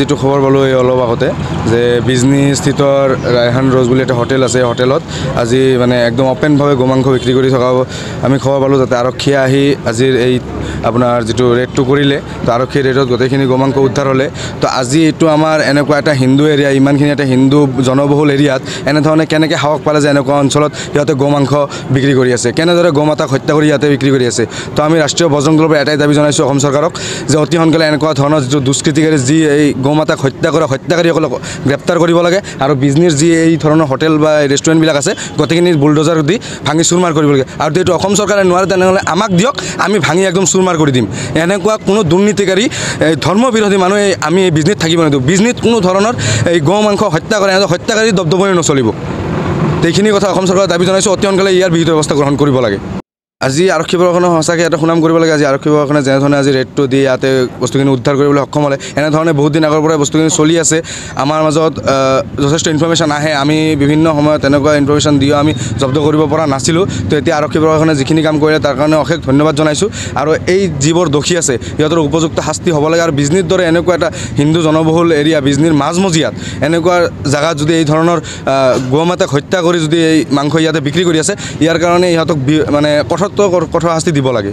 যেটো খবৰ পালোঁ এই অলপ আগতে যে বিজনী স্থিতৰ ৰায়হান ৰ'জ বুলি এটা হোটেল আছে, হোটেলত আজি মানে একদম অপেনভাৱে গোমাংস বিক্ৰী কৰি থকা আমি খবৰ পালোঁ। যাতে আৰক্ষীয়ে আহি আজিৰ এই আপোনাৰ যিটো ৰেডটো কৰিলে, তো আৰক্ষীৰ ৰেডত গোটেইখিনি গোমাংস উদ্ধাৰ হ'লে। তো আজি এইটো আমাৰ এনেকুৱা এটা হিন্দু এৰিয়া, ইমানখিনি এটা হিন্দু জনবহুল এৰিয়াত এনেধৰণে কেনেকৈ সাহস পালে যে এনেকুৱা অঞ্চলত সিহঁতে গোমাংস বিক্ৰী কৰি আছে, কেনেদৰে গোমাতাক হত্যা কৰি ইয়াতে বিক্ৰী কৰি আছে। তো আমি ৰাষ্ট্ৰীয় বজৰং দলৰ পৰা এটাই দাবী জনাইছোঁ অসম চৰকাৰক যে অতি সোনকালে এনেকুৱা ধৰণৰ যিটো দুষ্কৃতিকাৰী যি এই গোমাতাক হত্যা কৰা হত্যাকাৰীসকলক গ্ৰেপ্তাৰ কৰিব লাগে, আৰু বিজনীৰ যি এই ধৰণৰ হোটেল বা ৰেষ্টুৰেণ্টবিলাক আছে গোটেইখিনি বুলডোজাৰ দি ভাঙি চুৰমাৰ কৰিব লাগে। আৰু এইটো অসম চৰকাৰে নোৱাৰে তেনেহ'লে আমাক দিয়ক, আমি ভাঙি একদম চুৰমাৰ কৰি দিম। এনেকুৱা কোনো দুৰ্নীতিকাৰী ধৰ্মবিৰোধী মানুহে আমি এই বিজনীত থাকিব নিদিওঁ। বিজনীত কোনো ধৰণৰ এই গো মাংস হত্যা কৰে হত্যাকাৰী দবদবনি নচলিব। এইখিনি কথা অসম চৰকাৰে দাবী জনাইছোঁ, অতি সোনকালে ইয়াৰ বিহিত ব্যৱস্থা গ্ৰহণ কৰিব লাগে। আজি আৰক্ষী বিভাগখনে সঁচাকৈ এটা সুনাম কৰিব লাগে। আজি আৰক্ষী বিভাগখনে যেনেধৰণে আজি ৰেডটো দি ইয়াতে বস্তুখিনি উদ্ধাৰ কৰিবলৈ সক্ষম হ'লে। এনেধৰণে বহুত দিন আগৰ পৰাই বস্তুখিনি চলি আছে, আমাৰ মাজত যথেষ্ট ইনফৰমেশ্যন আহে, আমি বিভিন্ন সময়ত তেনেকুৱা ইনফৰমেশ্যন দিও আমি জব্দ কৰিব পৰা নাছিলোঁ। তো এতিয়া আৰক্ষী বিভাগখনে যিখিনি কাম কৰিলে তাৰ কাৰণে অশেষ ধন্যবাদ জনাইছোঁ। আৰু এই যিবোৰ দোষী আছে সিহঁতৰ উপযুক্ত শাস্তি হ'ব লাগে। আৰু বিজনীৰ দৰে এনেকুৱা এটা হিন্দু জনবহুল এৰিয়া, বিজনীৰ মাজমজিয়াত এনেকুৱা জেগাত যদি এই ধৰণৰ গোমাতাক হত্যা কৰি যদি এই মাংস ইয়াতে বিক্ৰী কৰি আছে, ইয়াৰ কাৰণে ইহঁতক মানে কঠোৰ শাস্তি দিব লাগে।